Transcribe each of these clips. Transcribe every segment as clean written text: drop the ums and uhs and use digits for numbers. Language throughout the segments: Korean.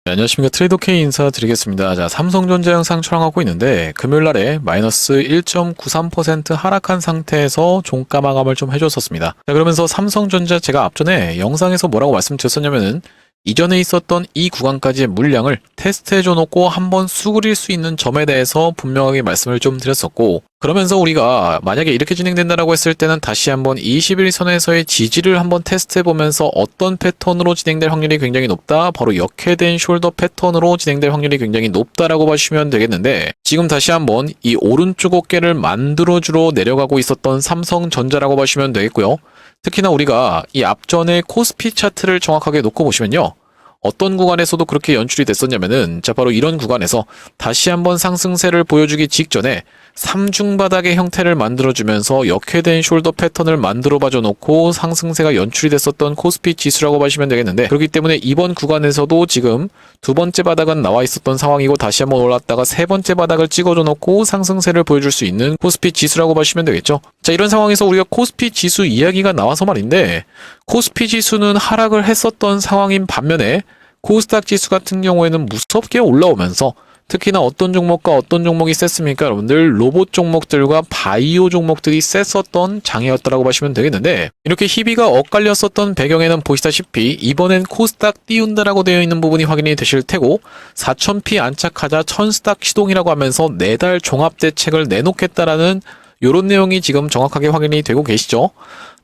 네, 안녕하십니까. 트레이더 K 인사드리겠습니다. 자, 삼성전자 영상 촬영하고 있는데 금요일날에 마이너스 1.93% 하락한 상태에서 종가 마감을 좀 해줬었습니다. 자, 그러면서 삼성전자 제가 앞전에 영상에서 뭐라고 말씀드렸었냐면은 이전에 있었던 이 구간까지의 물량을 테스트해줘 놓고 한번 수그릴 수 있는 점에 대해서 분명하게 말씀을 좀 드렸었고, 그러면서 우리가 만약에 이렇게 진행된다라고 했을 때는 다시 한번 21선에서의 지지를 한번 테스트해보면서 어떤 패턴으로 진행될 확률이 굉장히 높다, 바로 역회된 숄더 패턴으로 진행될 확률이 굉장히 높다라고 봐주시면 되겠는데, 지금 다시 한번 이 오른쪽 어깨를 만들어주러 내려가고 있었던 삼성전자라고 봐주시면 되겠고요. 특히나 우리가 이 앞전에 코스피 차트를 정확하게 놓고 보시면요, 어떤 구간에서도 그렇게 연출이 됐었냐면은, 자, 바로 이런 구간에서 다시 한번 상승세를 보여주기 직전에 삼중바닥의 형태를 만들어주면서 역회된 숄더 패턴을 만들어 봐줘 놓고 상승세가 연출이 됐었던 코스피 지수라고 보시면 되겠는데, 그렇기 때문에 이번 구간에서도 지금 두 번째 바닥은 나와 있었던 상황이고, 다시 한번 올랐다가 세 번째 바닥을 찍어줘 놓고 상승세를 보여줄 수 있는 코스피 지수라고 보시면 되겠죠. 자, 이런 상황에서 우리가 코스피 지수 이야기가 나와서 말인데, 코스피 지수는 하락을 했었던 상황인 반면에 코스닥 지수 같은 경우에는 무섭게 올라오면서, 특히나 어떤 종목과 어떤 종목이 셌습니까? 여러분들, 로봇 종목들과 바이오 종목들이 셌었던 장이었다라고 보시면 되겠는데, 이렇게 희비가 엇갈렸었던 배경에는 보시다시피 이번엔 코스닥 띄운다라고 되어 있는 부분이 확인이 되실 테고, 4000P 안착하자 1000스닥 시동이라고 하면서 4달 종합 대책을 내놓겠다라는 이런 내용이 지금 정확하게 확인이 되고 계시죠.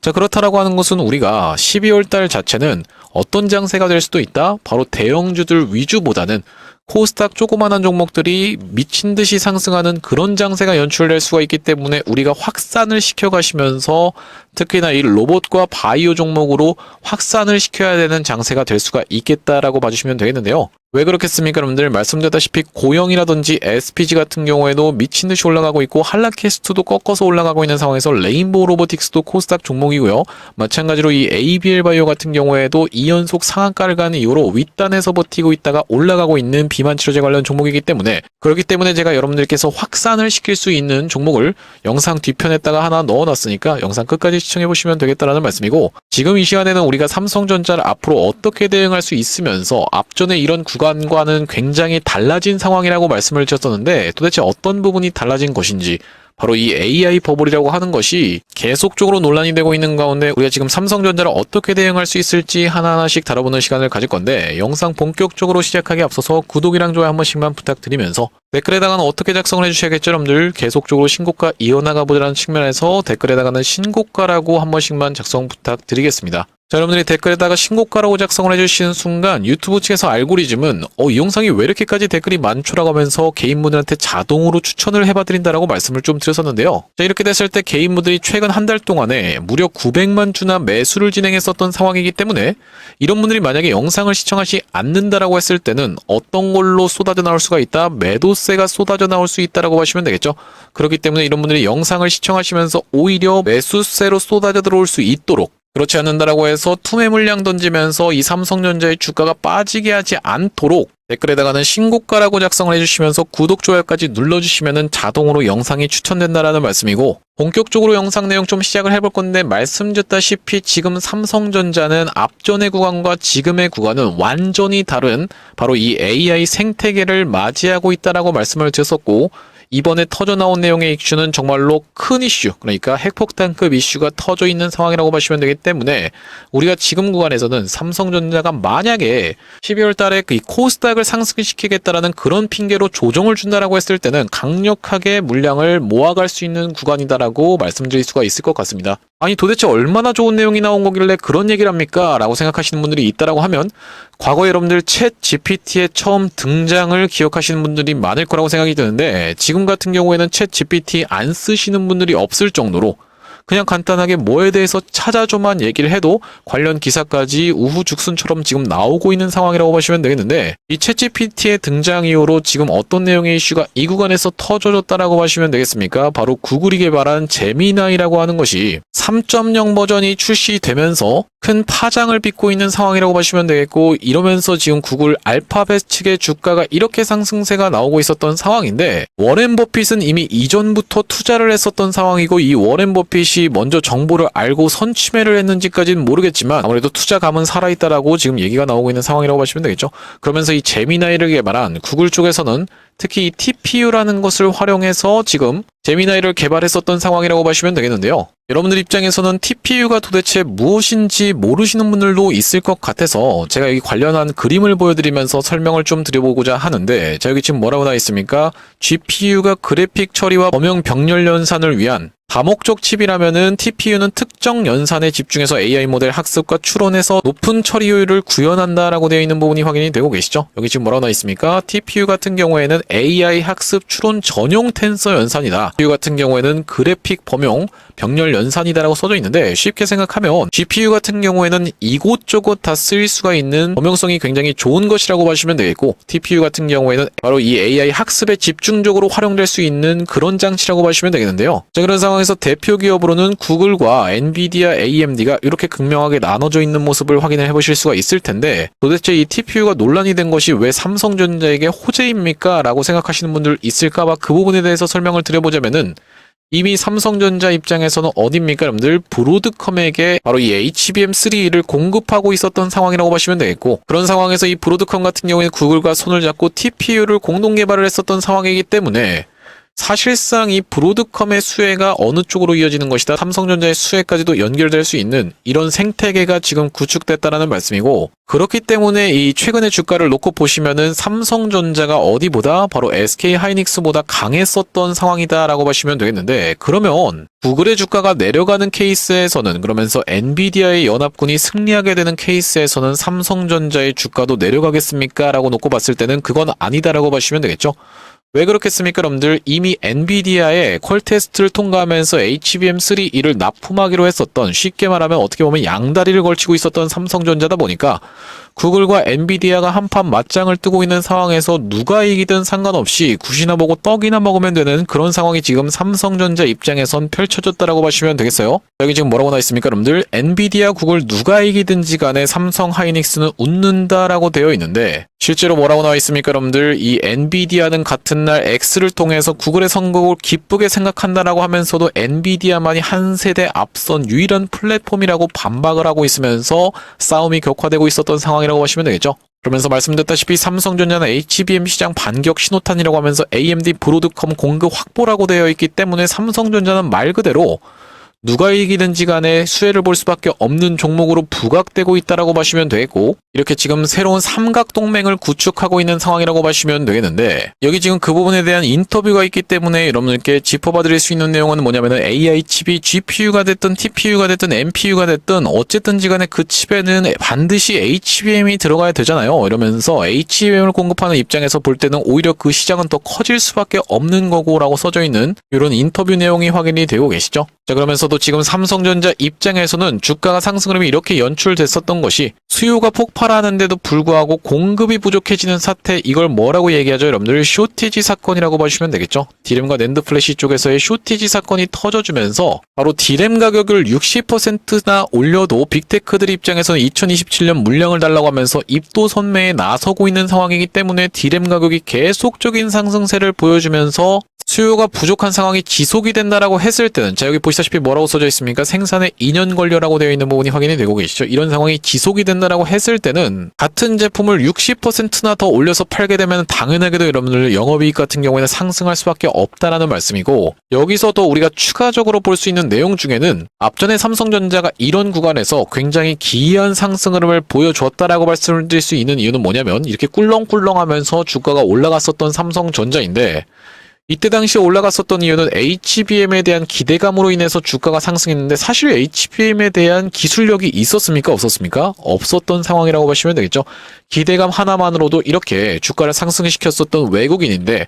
자, 그렇다라고 하는 것은 우리가 12월 달 자체는 어떤 장세가 될 수도 있다? 바로 대형주들 위주보다는 코스닥 조그만한 종목들이 미친 듯이 상승하는 그런 장세가 연출될 수가 있기 때문에 우리가 확산을 시켜가시면서 특히나 이 로봇과 바이오 종목으로 확산을 시켜야 되는 장세가 될 수가 있겠다라고 봐주시면 되겠는데요. 왜 그렇겠습니까? 여러분들, 말씀드렸다시피 고영이라든지 SPG 같은 경우에도 미친 듯이 올라가고 있고, 한라캐스트도 꺾어서 올라가고 있는 상황에서 레인보우 로보틱스도 코스닥 종목이고요. 마찬가지로 이 ABL 바이오 같은 경우에도 2연속 상한가를 가는 이후로 윗단에서 버티고 있다가 올라가고 있는 비만 치료제 관련 종목이기 때문에, 그렇기 때문에 제가 여러분들께서 확산을 시킬 수 있는 종목을 영상 뒤편에다가 하나 넣어놨으니까 영상 끝까지 시청해보시면 되겠다라는 말씀이고, 지금 이 시간에는 우리가 삼성전자를 앞으로 어떻게 대응할 수 있으면서 앞전에 이런 구간과는 굉장히 달라진 상황이라고 말씀을 드렸었는데, 도대체 어떤 부분이 달라진 것인지, 바로 이 AI 버블이라고 하는 것이 계속적으로 논란이 되고 있는 가운데 우리가 지금 삼성전자를 어떻게 대응할 수 있을지 하나하나씩 다뤄보는 시간을 가질 건데, 영상 본격적으로 시작하기 앞서서 구독이랑 좋아요 한 번씩만 부탁드리면서 댓글에다가는 어떻게 작성을 해주셔야겠죠? 여러분들, 계속적으로 신고가 이어나가 보자는 측면에서 댓글에다가는 신고가라고 한 번씩만 작성 부탁드리겠습니다. 자, 여러분들이 댓글에다가 신고가라고 작성을 해주시는 순간 유튜브 측에서 알고리즘은 이 영상이 왜 이렇게까지 댓글이 많죠라고 하면서 개인분들한테 자동으로 추천을 해봐드린다라고 말씀을 좀 드렸었는데요. 자, 이렇게 됐을 때 개인분들이 최근 한 달 동안에 무려 900만 주나 매수를 진행했었던 상황이기 때문에, 이런 분들이 만약에 영상을 시청하지 않는다라고 했을 때는 어떤 걸로 쏟아져 나올 수가 있다? 매도세가 쏟아져 나올 수 있다라고 보시면 되겠죠. 그렇기 때문에 이런 분들이 영상을 시청하시면서 오히려 매수세로 쏟아져 들어올 수 있도록, 그렇지 않는다라고 해서 투매 물량 던지면서 이 삼성전자의 주가가 빠지게 하지 않도록 댓글에다가는 신고가라고 작성을 해주시면서 구독, 좋아요까지 눌러주시면은 자동으로 영상이 추천된다라는 말씀이고, 본격적으로 영상 내용 좀 시작을 해볼 건데, 말씀드렸다시피 지금 삼성전자는 앞전의 구간과 지금의 구간은 완전히 다른 바로 이 AI 생태계를 맞이하고 있다라고 말씀을 드렸었고, 이번에 터져 나온 내용의 이슈는 정말로 큰 이슈, 그러니까 핵폭탄급 이슈가 터져 있는 상황이라고 보시면 되기 때문에, 우리가 지금 구간에서는 삼성전자가 만약에 12월 달에 이 코스닥을 상승시키겠다라는 그런 핑계로 조정을 준다라고 했을 때는 강력하게 물량을 모아갈 수 있는 구간이다라고 말씀드릴 수가 있을 것 같습니다. 아니, 도대체 얼마나 좋은 내용이 나온 거길래 그런 얘기를 합니까? 라고 생각하시는 분들이 있다라고 하면, 과거에 여러분들 챗 GPT의 처음 등장을 기억하시는 분들이 많을 거라고 생각이 드는데, 지금 같은 경우에는 챗 GPT 안 쓰시는 분들이 없을 정도로 그냥 간단하게 뭐에 대해서 찾아줘만 얘기를 해도 관련 기사까지 우후죽순처럼 지금 나오고 있는 상황이라고 보시면 되겠는데, 이 챗GPT의 등장 이후로 지금 어떤 내용의 이슈가 이 구간에서 터져졌다라고 보시면 되겠습니까? 바로 구글이 개발한 제미나이라고 하는 것이 3.0 버전이 출시되면서 큰 파장을 빚고 있는 상황이라고 보시면 되겠고, 이러면서 지금 구글 알파벳 측의 주가가 이렇게 상승세가 나오고 있었던 상황인데, 워렌 버핏은 이미 이전부터 투자를 했었던 상황이고, 이 워렌 버핏이 먼저 정보를 알고 선취매를 했는지까지는 모르겠지만 아무래도 투자감은 살아있다라고 지금 얘기가 나오고 있는 상황이라고 보시면 되겠죠. 그러면서 이 제미나이를 개발한 구글 쪽에서는 특히 이 TPU라는 것을 활용해서 지금 제미나이를 개발했었던 상황이라고 보시면 되겠는데요. 여러분들 입장에서는 TPU가 도대체 무엇인지 모르시는 분들도 있을 것 같아서 제가 여기 관련한 그림을 보여드리면서 설명을 좀 드려보고자 하는데, 자, 여기 지금 뭐라고 나와 있습니까? GPU가 그래픽 처리와 범용 병렬 연산을 위한 다목적 칩이라면은 TPU는 특정 연산에 집중해서 AI 모델 학습과 추론해서 높은 처리 효율을 구현한다라고 되어 있는 부분이 확인이 되고 계시죠? 여기 지금 뭐라고 나와 있습니까? TPU 같은 경우에는 AI 학습 추론 전용 텐서 연산이다. GPU 같은 경우에는 그래픽 범용 병렬 연산이다라고 써져 있는데, 쉽게 생각하면 GPU 같은 경우에는 이곳저곳 다 쓰일 수가 있는 범용성이 굉장히 좋은 것이라고 보시면 되겠고, TPU 같은 경우에는 바로 이 AI 학습에 집중적으로 활용될 수 있는 그런 장치라고 보시면 되겠는데요. 자, 그런 상황에서 대표 기업으로는 구글과 엔비디아, AMD가 이렇게 극명하게 나눠져 있는 모습을 확인을 해보실 수가 있을 텐데, 도대체 이 TPU가 논란이 된 것이 왜 삼성전자에게 호재입니까? 라고 생각하시는 분들 있을까봐 그 부분에 대해서 설명을 드려보자면은, 이미 삼성전자 입장에서는 어딥니까? 여러분들 브로드컴에게 바로 이 HBM3를 공급하고 있었던 상황이라고 보시면 되겠고, 그런 상황에서 이 브로드컴 같은 경우에는 구글과 손을 잡고 TPU를 공동 개발을 했었던 상황이기 때문에 사실상 이 브로드컴의 수혜가 어느 쪽으로 이어지는 것이다, 삼성전자의 수혜까지도 연결될 수 있는 이런 생태계가 지금 구축됐다라는 말씀이고, 그렇기 때문에 이 최근의 주가를 놓고 보시면은 삼성전자가 어디보다 바로 SK 하이닉스보다 강했었던 상황이다라고 보시면 되겠는데, 그러면 구글의 주가가 내려가는 케이스에서는, 그러면서 엔비디아의 연합군이 승리하게 되는 케이스에서는 삼성전자의 주가도 내려가겠습니까? 라고 놓고 봤을 때는 그건 아니다라고 보시면 되겠죠. 왜 그렇겠습니까, 여러분들? 이미 엔비디아의 퀄 테스트를 통과하면서 HBM3E를 납품하기로 했었던, 쉽게 말하면 어떻게 보면 양다리를 걸치고 있었던 삼성전자다 보니까 구글과 엔비디아가 한판 맞짱을 뜨고 있는 상황에서 누가 이기든 상관없이 굿이나 보고 떡이나 먹으면 되는 그런 상황이 지금 삼성전자 입장에선 펼쳐졌다라고 보시면 되겠어요. 여기 지금 뭐라고 나와 있습니까, 여러분들? 엔비디아, 구글 누가 이기든지 간에 삼성 하이닉스는 웃는다라고 되어 있는데, 실제로 뭐라고 나와 있습니까, 여러분들? 이 엔비디아는 같은 날 X를 통해서 구글의 성공을 기쁘게 생각한다라고 하면서도 엔비디아만이 한 세대 앞선 유일한 플랫폼이라고 반박을 하고 있으면서 싸움이 격화되고 있었던 상황이라고 보시면 되겠죠. 그러면서 말씀드렸다시피 삼성전자는 HBM 시장 반격 신호탄이라고 하면서 AMD 브로드컴 공급 확보라고 되어 있기 때문에 삼성전자는 말 그대로 누가 이기든지 간에 수혜를 볼 수밖에 없는 종목으로 부각되고 있다라고 보시면 되겠고, 이렇게 지금 새로운 삼각동맹을 구축하고 있는 상황이라고 보시면 되겠는데, 여기 지금 그 부분에 대한 인터뷰가 있기 때문에 여러분들께 짚어봐 드릴 수 있는 내용은 뭐냐면은, AI 칩이 GPU가 됐든 TPU가 됐든 NPU가 됐든 어쨌든지 간에 그 칩에는 반드시 HBM이 들어가야 되잖아요. 이러면서 HBM을 공급하는 입장에서 볼 때는 오히려 그 시장은 더 커질 수밖에 없는 거고 라고 써져 있는 이런 인터뷰 내용이 확인이 되고 계시죠. 자, 그러면서도 지금 삼성전자 입장에서는 주가가 상승 흐름이 이렇게 연출됐었던 것이 수요가 폭발하는데도 불구하고 공급이 부족해지는 사태, 이걸 뭐라고 얘기하죠, 여러분들? 쇼티지 사건이라고 보시면 되겠죠. 디램과 낸드 플래시 쪽에서의 쇼티지 사건이 터져주면서 바로 디램 가격을 60%나 올려도 빅테크들 입장에서는 2027년 물량을 달라고 하면서 입도 선매에 나서고 있는 상황이기 때문에 디램 가격이 계속적인 상승세를 보여주면서 수요가 부족한 상황이 지속이 된다라고 했을 때는, 자, 여기 보시다시피 뭐라고 써져 있습니까? 생산에 2년 걸려라고 되어 있는 부분이 확인이 되고 계시죠. 이런 상황이 지속이 된다라고 했을 때는 같은 제품을 60%나 더 올려서 팔게 되면 당연하게도 여러분들 영업이익 같은 경우에는 상승할 수밖에 없다라는 말씀이고, 여기서도 우리가 추가적으로 볼 수 있는 내용 중에는 앞전에 삼성전자가 이런 구간에서 굉장히 기이한 상승 흐름을 보여줬다라고 말씀을 드릴 수 있는 이유는 뭐냐면, 이렇게 꿀렁꿀렁하면서 주가가 올라갔었던 삼성전자인데, 이때 당시에 올라갔었던 이유는 HBM에 대한 기대감으로 인해서 주가가 상승했는데, 사실 HBM에 대한 기술력이 있었습니까? 없었습니까? 없었던 상황이라고 보시면 되겠죠. 기대감 하나만으로도 이렇게 주가를 상승시켰었던 외국인인데,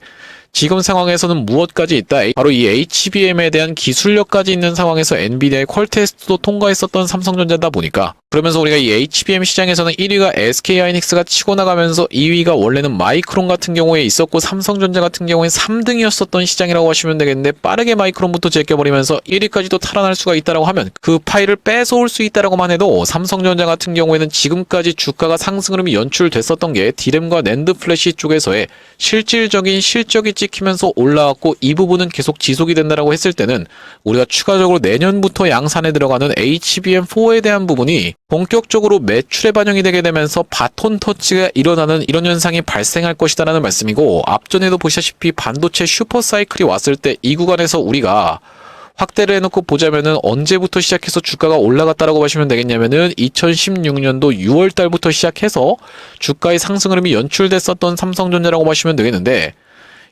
지금 상황에서는 무엇까지 있다? 바로 이 HBM에 대한 기술력까지 있는 상황에서 엔비디아의 퀄 테스트도 통과했었던 삼성전자다 보니까, 그러면서 우리가 이 HBM 시장에서는 1위가 SK하이닉스가 치고 나가면서 2위가 원래는 마이크론 같은 경우에 있었고 삼성전자 같은 경우에 3등이었었던 시장이라고 하시면 되겠는데, 빠르게 마이크론부터 제껴버리면서 1위까지도 탈환할 수가 있다라고 하면 그 파일을 뺏어올 수 있다라고만 해도 삼성전자 같은 경우에는 지금까지 주가가 상승 흐름이 연출됐었던 게 디램과 낸드 플래시 쪽에서의 실질적인 실적이 찍히면서 올라왔고, 이 부분은 계속 지속이 된다라고 했을 때는 우리가 추가적으로 내년부터 양산에 들어가는 HBM4에 대한 부분이 본격적으로 매출에 반영이 되게 되면서 바톤 터치가 일어나는 이런 현상이 발생할 것이다라는 말씀이고, 앞전에도 보시다시피 반도체 슈퍼사이클이 왔을 때 이 구간에서 우리가 확대를 해놓고 보자면은 언제부터 시작해서 주가가 올라갔다라고 보시면 되겠냐면은 2016년도 6월 달부터 시작해서 주가의 상승 흐름이 연출됐었던 삼성전자라고 보시면 되겠는데,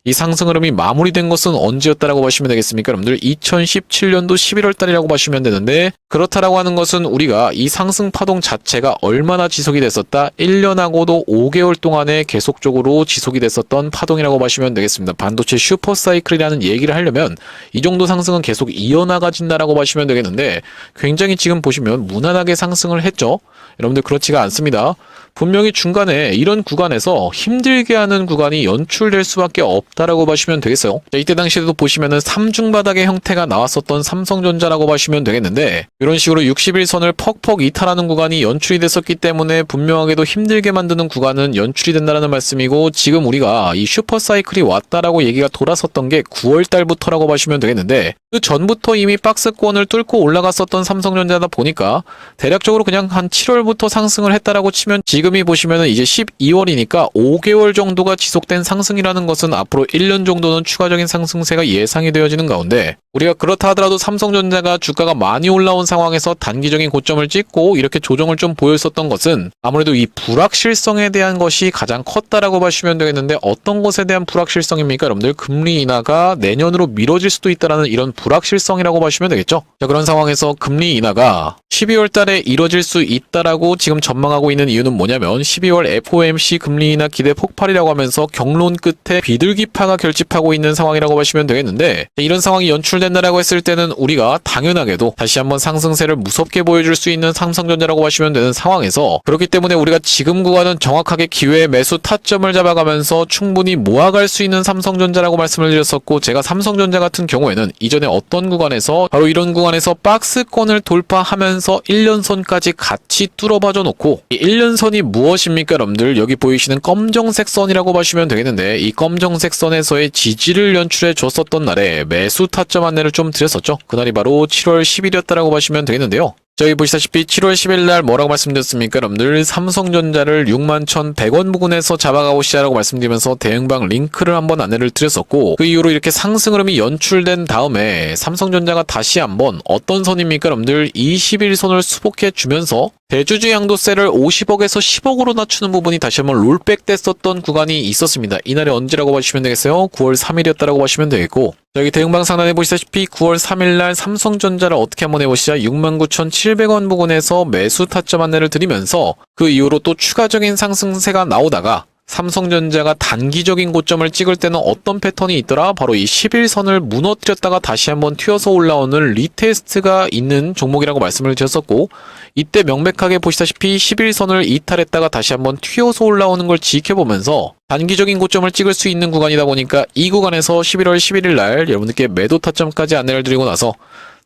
이 상승 흐름이 마무리된 것은 언제였다라고 보시면 되겠습니까? 여러분들 2017년도 11월 달이라고 보시면 되는데, 그렇다라고 하는 것은 우리가 이 상승 파동 자체가 얼마나 지속이 됐었다? 1년하고도 5개월 동안에 계속적으로 지속이 됐었던 파동이라고 보시면 되겠습니다. 반도체 슈퍼사이클이라는 얘기를 하려면 이 정도 상승은 계속 이어나가진다라고 보시면 되겠는데, 굉장히 지금 보시면 무난하게 상승을 했죠? 여러분들 그렇지가 않습니다. 분명히 중간에 이런 구간에서 힘들게 하는 구간이 연출될 수밖에 없다라고 보시면 되겠어요. 자, 이때 당시에도 보시면은 3중 바닥의 형태가 나왔었던 삼성전자라고 보시면 되겠는데, 이런 식으로 61선을 퍽퍽 이탈하는 구간이 연출이 됐었기 때문에 분명하게도 힘들게 만드는 구간은 연출이 된다는 말씀이고, 지금 우리가 이 슈퍼사이클이 왔다라고 얘기가 돌았었던 게 9월 달부터라고 보시면 되겠는데, 그 전부터 이미 박스권을 뚫고 올라갔었던 삼성전자다 보니까 대략적으로 그냥 한 7월부터 상승을 했다라고 치면, 지금이 보시면은 이제 12월이니까 5개월 정도가 지속된 상승이라는 것은 앞으로 1년 정도는 추가적인 상승세가 예상이 되어지는 가운데, 우리가 그렇다 하더라도 삼성전자가 주가가 많이 올라온 상황에서 단기적인 고점을 찍고 이렇게 조정을 좀 보였었던 것은 아무래도 이 불확실성에 대한 것이 가장 컸다라고 보시면 되겠는데, 어떤 것에 대한 불확실성입니까? 여러분들 금리 인하가 내년으로 미뤄질 수도 있다라는 이런 불확실성이라고 보시면 되겠죠. 자, 그런 상황에서 금리 인하가 12월 달에 이뤄질 수 있다라고 지금 전망하고 있는 이유는 뭐냐면, 12월 FOMC 금리 인하 기대 폭발이라고 하면서 경론 끝에 비둘기파가 결집하고 있는 상황이라고 보시면 되겠는데, 이런 상황이 연출된다라고 했을 때는 우리가 당연하게도 다시 한번 상승세를 무섭게 보여줄 수 있는 삼성전자라고 보시면 되는 상황에서, 그렇기 때문에 우리가 지금 구간은 정확하게 기회의 매수 타점을 잡아가면서 충분히 모아갈 수 있는 삼성전자라고 말씀을 드렸었고, 제가 삼성전자 같은 경우에는 이전에 어떤 구간에서 바로 이런 구간에서 박스권을 돌파하면서 1년선까지 같이 뚫어봐줘 놓고, 이 1년선이 무엇입니까? 여러분들 여기 보이시는 검정색 선이라고 보시면 되겠는데, 이 검정색 선에서의 지지를 연출해 줬었던 날에 매수 타점 안내를 좀 드렸었죠. 그날이 바로 7월 10일이었다라고 보시면 되겠는데요. 저희 보시다시피 7월 10일 날 뭐라고 말씀드렸습니까? 여러분들 삼성전자를 61,100원 부근에서 잡아가고 시작하라고 말씀드리면서 대응방 링크를 한번 안내를 드렸었고, 그 이후로 이렇게 상승 흐름이 연출된 다음에 삼성전자가 다시 한번 어떤 선입니까? 여러분들 21선을 수복해 주면서 대주주 양도세를 50억에서 10억으로 낮추는 부분이 다시 한번 롤백 됐었던 구간이 있었습니다. 이날이 언제라고 보시면 되겠어요? 9월 3일이었다라고 보시면 되겠고, 여기 대응방 상단에 보시다시피 9월 3일날 삼성전자를 어떻게 한번 해보시자 69,700원 부근에서 매수 타점 안내를 드리면서 그 이후로 또 추가적인 상승세가 나오다가 삼성전자가 단기적인 고점을 찍을 때는 어떤 패턴이 있더라? 바로 이 11선을 무너뜨렸다가 다시 한번 튀어서 올라오는 리테스트가 있는 종목이라고 말씀을 드렸었고, 이때 명백하게 보시다시피 11선을 이탈했다가 다시 한번 튀어서 올라오는 걸 지켜보면서 단기적인 고점을 찍을 수 있는 구간이다 보니까, 이 구간에서 11월 11일 날 여러분들께 매도 타점까지 안내를 드리고 나서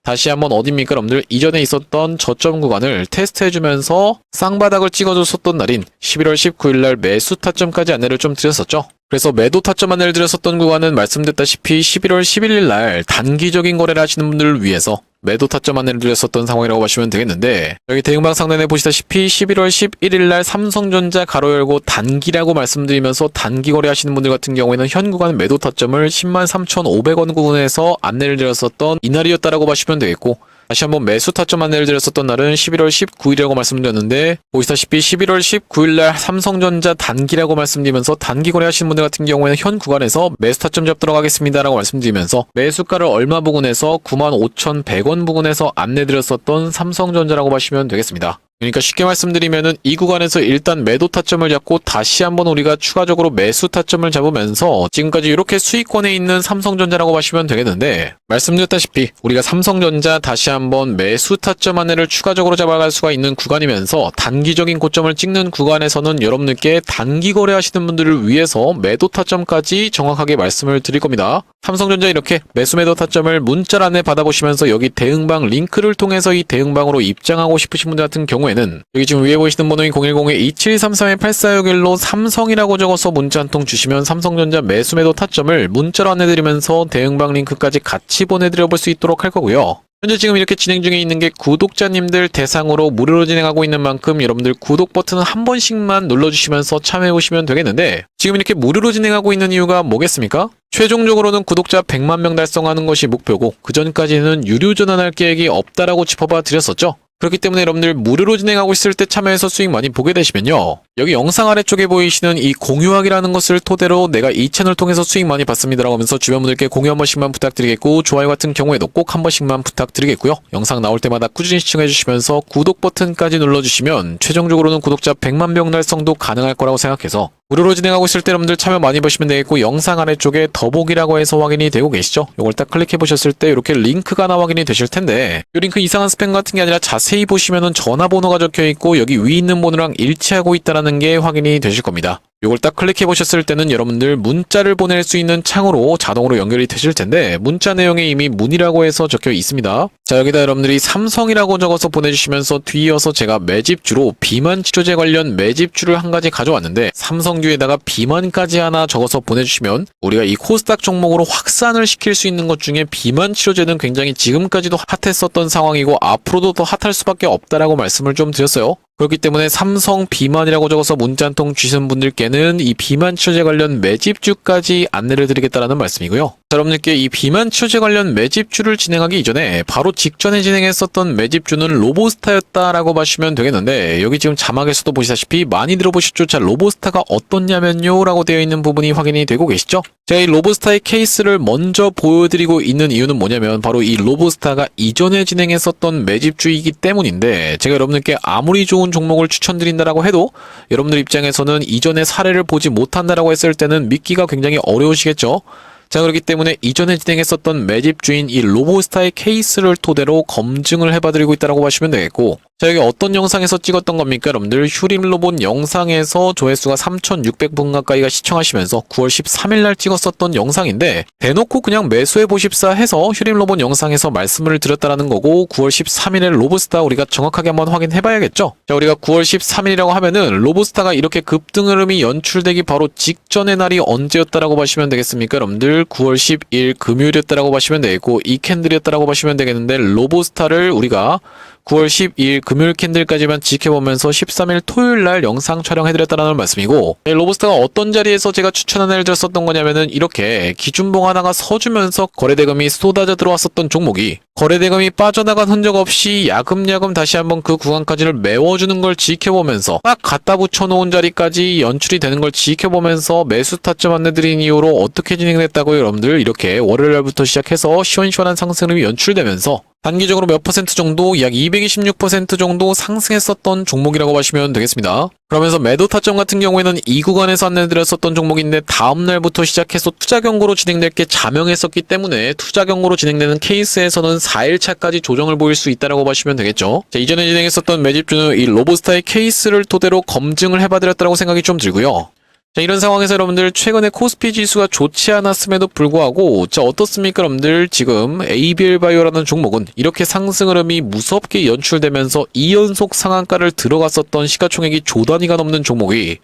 다시 한번 어딥니까? 여러분들 이전에 있었던 저점 구간을 테스트해주면서 쌍바닥을 찍어줬었던 날인 11월 19일 날 매수 타점까지 안내를 좀 드렸었죠. 그래서 매도 타점 안내를 드렸었던 구간은 말씀드렸다시피 11월 11일 날 단기적인 거래를 하시는 분들을 위해서 매도 타점 안내를 드렸었던 상황이라고 보시면 되겠는데, 여기 대응방 상단에 보시다시피 11월 11일 날 삼성전자 가로 열고 단기라고 말씀드리면서 단기 거래 하시는 분들 같은 경우에는 현 구간 매도 타점을 103,500원 구간에서 안내를 드렸었던 이날이었다라고 보시면 되겠고, 다시 한번 매수 타점 안내를 드렸었던 날은 11월 19일이라고 말씀드렸는데, 보시다시피 11월 19일 날 삼성전자 단기라고 말씀드리면서 단기 거래 하시는 분들 같은 경우에는 현 구간에서 매수 타점 잡도록 하겠습니다라고 말씀드리면서 매수가를 얼마 부근에서 95,100원 부근에서 안내 드렸었던 삼성전자라고 보시면 되겠습니다. 그러니까 쉽게 말씀드리면은 이 구간에서 일단 매도 타점을 잡고 다시 한번 우리가 추가적으로 매수 타점을 잡으면서 지금까지 이렇게 수익권에 있는 삼성전자라고 보시면 되겠는데, 말씀드렸다시피 우리가 삼성전자 다시 한번 매수 타점 안에를 추가적으로 잡아갈 수가 있는 구간이면서 단기적인 고점을 찍는 구간에서는 여러분들께 단기 거래하시는 분들을 위해서 매도 타점까지 정확하게 말씀을 드릴 겁니다. 삼성전자 이렇게 매수 매도 타점을 문자 안에 받아보시면서 여기 대응방 링크를 통해서 이 대응방으로 입장하고 싶으신 분들 같은 경우에는 여기 지금 위에 보이시는 번호인 010-2733-8461로 삼성이라고 적어서 문자 한 통 주시면 삼성전자 매수 매도 타점을 문자로 안내드리면서 대응방 링크까지 같이 보내드려 볼 수 있도록 할 거고요. 현재 지금 이렇게 진행 중에 있는 게 구독자님들 대상으로 무료로 진행하고 있는 만큼 여러분들 구독 버튼 한 번씩만 눌러주시면서 참여해 보시면 되겠는데, 지금 이렇게 무료로 진행하고 있는 이유가 뭐겠습니까? 최종적으로는 구독자 100만 명 달성하는 것이 목표고 그 전까지는 유료 전환할 계획이 없다라고 짚어봐 드렸었죠. 그렇기 때문에 여러분들 무료로 진행하고 있을 때 참여해서 수익 많이 보게 되시면요, 여기 영상 아래쪽에 보이시는 이 공유하기라는 것을 토대로 내가 이 채널 통해서 수익 많이 받습니다라고 하면서 주변 분들께 공유 한 번씩만 부탁드리겠고, 좋아요 같은 경우에도 꼭 한 번씩만 부탁드리겠고요. 영상 나올 때마다 꾸준히 시청해 주시면서 구독 버튼까지 눌러주시면 최종적으로는 구독자 100만 명 달성도 가능할 거라고 생각해서 무료로 진행하고 있을 때 여러분들 참여 많이 보시면 되겠고, 영상 아래쪽에 더보기라고 해서 확인이 되고 계시죠? 이걸 딱 클릭해 보셨을 때 이렇게 링크가 나 확인이 되실 텐데, 이 링크 이상한 스팸 같은 게 아니라 자세히 보시면은 전화번호가 적혀 있고 여기 위 있는 번호랑 일치하고 있다는 게 확인이 되실 겁니다. 이걸 딱 클릭해 보셨을 때는 여러분들 문자를 보낼 수 있는 창으로 자동으로 연결이 되실 텐데, 문자 내용에 이미 문의라고 해서 적혀 있습니다. 자, 여기다 여러분들이 삼성이라고 적어서 보내주시면서 뒤이어서 제가 매집주로 비만 치료제 관련 매집주를 한 가지 가져왔는데, 삼성주에다가 비만까지 하나 적어서 보내주시면 우리가 이 코스닥 종목으로 확산을 시킬 수 있는 것 중에 비만 치료제는 굉장히 지금까지도 핫했었던 상황이고 앞으로도 더 핫할 수밖에 없다라고 말씀을 좀 드렸어요. 그렇기 때문에 삼성 비만이라고 적어서 문자 한 통 주신 분들께는 이 비만 치료제 관련 매집주까지 안내를 드리겠다라는 말씀이고요. 자, 여러분들께 이 비만 치료제 관련 매집주를 진행하기 이전에 바로 직전에 진행했었던 매집주는 로보스타였다라고 보시면 되겠는데, 여기 지금 자막에서도 보시다시피 많이 들어보셨죠? 자, 로보스타가 어떻냐면요 라고 되어 있는 부분이 확인이 되고 계시죠? 제가 이 로보스타의 케이스를 먼저 보여드리고 있는 이유는 뭐냐면 바로 이 로보스타가 이전에 진행했었던 매집주이기 때문인데, 제가 여러분들께 아무리 좋은 종목을 추천드린다라고 해도 여러분들 입장에서는 이전의 사례를 보지 못한다라고 했을 때는 믿기가 굉장히 어려우시겠죠? 자, 그렇기 때문에 이전에 진행했었던 매집주인 이 로보스타의 케이스를 토대로 검증을 해봐드리고 있다고 보시면 되겠고, 자, 여기 어떤 영상에서 찍었던 겁니까? 여러분들 휴림로봇 영상에서 조회수가 3,600분 가까이가 시청하시면서 9월 13일날 찍었었던 영상인데, 대놓고 그냥 매수해보십사 해서 휴림로봇 영상에서 말씀을 드렸다라는 거고, 9월 13일에 로보스타 우리가 정확하게 한번 확인해봐야겠죠? 자, 우리가 9월 13일이라고 하면은 로보스타가 이렇게 급등 흐름이 연출되기 바로 직전의 날이 언제였다라고 보시면 되겠습니까? 여러분들 9월 10일 금요일이었다라고 보시면 되겠고, 이 캔들이었다라고 보시면 되겠는데, 로보스타를 우리가 9월 12일 금요일 캔들까지만 지켜보면서 13일 토요일날 영상 촬영해드렸다는 말씀이고, 로보스타가 어떤 자리에서 제가 추천 안내를 드렸었던 거냐면은 이렇게 기준봉 하나가 서주면서 거래대금이 쏟아져 들어왔었던 종목이 거래대금이 빠져나간 흔적 없이 야금야금 다시 한번 그 구간까지를 메워주는 걸 지켜보면서 딱 갖다 붙여놓은 자리까지 연출이 되는 걸 지켜보면서 매수 타점 안내드린 이후로 어떻게 진행됐다고요? 여러분들 이렇게 월요일부터 시작해서 시원시원한 상승이 연출되면서 단기적으로 몇 퍼센트 정도, 약 226% 정도 상승했었던 종목이라고 보시면 되겠습니다. 그러면서 매도 타점 같은 경우에는 이 구간에서 안내드렸었던 종목인데, 다음날부터 시작해서 투자 경고로 진행될 게 자명했었기 때문에 투자 경고로 진행되는 케이스에서는 4일차까지 조정을 보일 수 있다고 보시면 되겠죠. 자, 이전에 진행했었던 매집주는 이 로보스타의 케이스를 토대로 검증을 해봐드렸다고 생각이 좀 들고요. 자, 이런 상황에서 여러분들 최근에 코스피 지수가 좋지 않았음에도 불구하고, 자, 어떻습니까? 여러분들 지금 ABL 바이오라는 종목은 이렇게 상승 흐름이 무섭게 연출되면서 2연속 상한가를 들어갔었던 시가총액이 조 단위가 넘는 종목이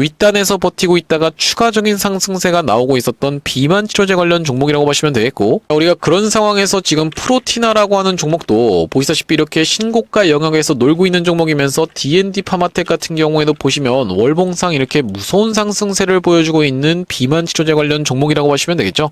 윗단에서 버티고 있다가 추가적인 상승세가 나오고 있었던 비만 치료제 관련 종목이라고 보시면 되겠고, 우리가 그런 상황에서 지금 프로티나라고 하는 종목도 보시다시피 이렇게 신고가 영역에서 놀고 있는 종목이면서 D&D 파마텍 같은 경우에도 보시면 월봉상 이렇게 무서운 상승세를 보여주고 있는 비만 치료제 관련 종목이라고 보시면 되겠죠.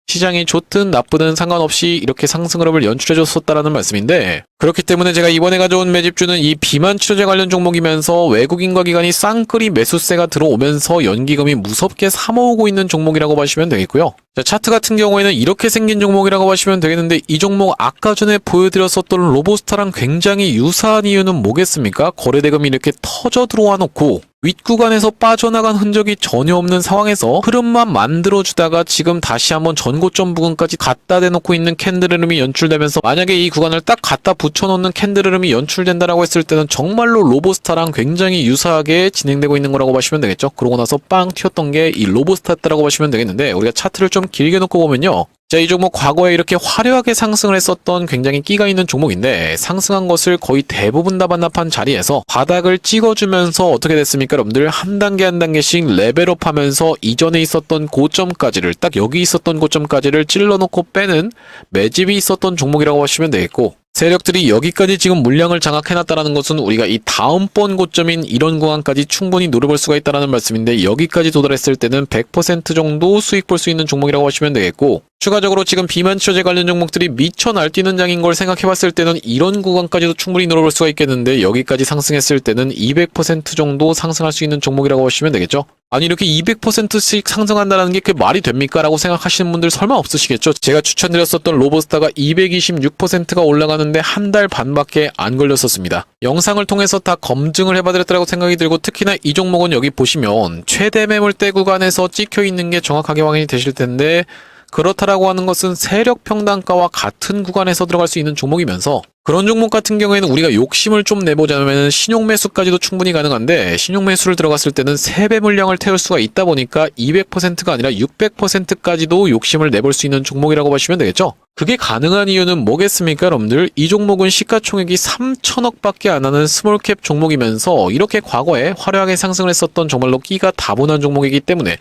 시장이 좋든 나쁘든 상관없이 이렇게 상승 흐름을 연출해줬었다라는 말씀인데, 그렇기 때문에 제가 이번에 가져온 매집주는 이 비만 치료제 관련 종목이면서 외국인과 기관이 쌍끌이 매수세가 들어오면서 연기금이 무섭게 사모으고 있는 종목이라고 보시면 되겠고요. 자, 차트 같은 경우에는 이렇게 생긴 종목이라고 보시면 되겠는데, 이 종목 아까 전에 보여드렸었던 로보스타랑 굉장히 유사한 이유는 뭐겠습니까? 거래대금이 이렇게 터져 들어와 놓고 윗구간에서 빠져나간 흔적이 전혀 없는 상황에서 흐름만 만들어주다가 지금 다시 한번 전고점 부근까지 갖다 대놓고 있는 캔들 흐름이 연출되면서, 만약에 이 구간을 딱 갖다 붙여놓는 캔들 흐름이 연출된다라고 했을 때는 정말로 로보스타랑 굉장히 유사하게 진행되고 있는 거라고 보시면 되겠죠. 그러고 나서 빵 튀었던 게 이 로보스타였다라고 보시면 되겠는데, 우리가 차트를 좀 길게 놓고 보면요, 자, 이 종목 과거에 이렇게 화려하게 상승을 했었던 굉장히 끼가 있는 종목인데, 상승한 것을 거의 대부분 다 반납한 자리에서 바닥을 찍어주면서 어떻게 됐습니까? 여러분들 한 단계 한 단계씩 레벨업 하면서 이전에 있었던 고점까지를, 딱 여기 있었던 고점까지를 찔러놓고 빼는 매집이 있었던 종목이라고 보시면 되겠고, 세력들이 여기까지 지금 물량을 장악해놨다는 것은 우리가 이 다음번 고점인 이런 구간까지 충분히 노려볼 수가 있다는 말씀인데, 여기까지 도달했을 때는 100% 정도 수익 볼 수 있는 종목이라고 하시면 되겠고, 추가적으로 지금 비만 치료제 관련 종목들이 미쳐 날뛰는 장인 걸 생각해봤을 때는 이런 구간까지도 충분히 노려볼 수가 있겠는데, 여기까지 상승했을 때는 200% 정도 상승할 수 있는 종목이라고 보시면 되겠죠. 아니, 이렇게 200%씩 상승한다는 게 그게 말이 됩니까? 라고 생각하시는 분들 설마 없으시겠죠? 제가 추천드렸었던 로보스타가 226%가 올라가는데 한 달 반밖에 안 걸렸었습니다. 영상을 통해서 다 검증을 해봐드렸다고 생각이 들고, 특히나 이 종목은 여기 보시면 최대 매물대 구간에서 찍혀있는 게 정확하게 확인이 되실 텐데, 그렇다라고 하는 것은 세력 평단가와 같은 구간에서 들어갈 수 있는 종목이면서, 그런 종목 같은 경우에는 우리가 욕심을 좀 내보자면 신용 매수까지도 충분히 가능한데, 신용 매수를 들어갔을 때는 3배 물량을 태울 수가 있다 보니까 200%가 아니라 600%까지도 욕심을 내볼 수 있는 종목이라고 보시면 되겠죠. 그게 가능한 이유는 뭐겠습니까, 여러분들? 이 종목은 시가총액이 3천억 밖에 안 하는 스몰캡 종목이면서, 이렇게 과거에 화려하게 상승을 했었던 정말로 끼가 다분한 종목이기 때문에,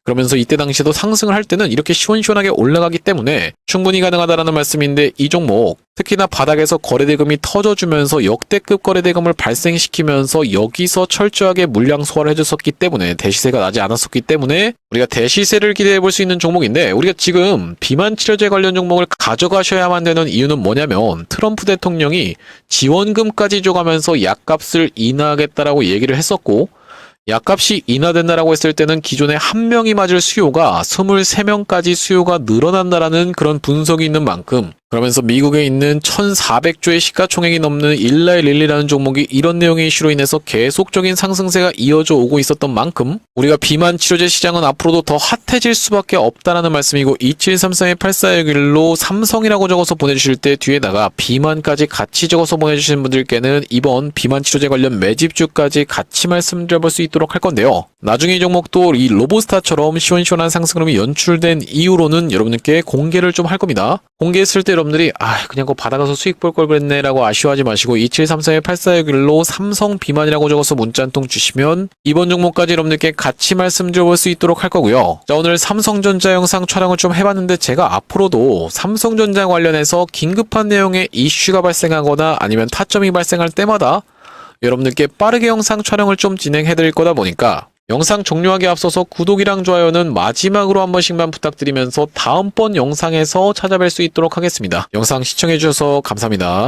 그러면서 이때 당시에도 상승을 할 때는 이렇게 시원시원하게 올라가기 때문에 충분히 가능하다라는 말씀인데, 이 종목 특히나 바닥에서 거래대금이 터져주면서 역대급 거래대금을 발생시키면서 여기서 철저하게 물량 소화를 해줬었기 때문에, 대시세가 나지 않았었기 때문에 우리가 대시세를 기대해 볼 수 있는 종목인데, 우리가 지금 비만 치료제 관련 종목을 가져가셔야만 되는 이유는 뭐냐면, 트럼프 대통령이 지원금까지 줘가면서 약값을 인하하겠다라고 얘기를 했었고, 약값이 인하된다라고 했을 때는 기존에 한 명이 맞을 수요가 23명까지 수요가 늘어난다라는 그런 분석이 있는 만큼, 그러면서 미국에 있는 1,400조의 시가총액이 넘는 일라일릴리라는 종목이 이런 내용의 이슈로 인해서 계속적인 상승세가 이어져 오고 있었던 만큼, 우리가 비만 치료제 시장은 앞으로도 더 핫해질 수밖에 없다라는 말씀이고, 2733-8461로 삼성이라고 적어서 보내주실 때 뒤에다가 비만까지 같이 적어서 보내주시는 분들께는 이번 비만 치료제 관련 매집주까지 같이 말씀드려볼 수 있도록 할 건데요. 나중에 이 종목도 이 로보스타처럼 시원시원한 상승 흐름이 연출된 이후로는 여러분들께 공개를 좀 할 겁니다. 공개했을 때 여러분들이 그냥 그거 받아가서 수익 볼 걸 그랬네 라고 아쉬워하지 마시고, 2733-8461로 삼성 비만이라고 적어서 문자 한 통 주시면 이번 종목까지 여러분들께 같이 말씀드려볼 수 있도록 할 거고요. 자, 오늘 삼성전자 영상 촬영을 좀 해봤는데, 제가 앞으로도 삼성전자 관련해서 긴급한 내용의 이슈가 발생하거나 아니면 타점이 발생할 때마다 여러분들께 빠르게 영상 촬영을 좀 진행해 드릴 거다 보니까, 영상 종료하기 앞서서 구독이랑 좋아요는 마지막으로 한 번씩만 부탁드리면서 다음번 영상에서 찾아뵐 수 있도록 하겠습니다. 영상 시청해 주셔서 감사합니다.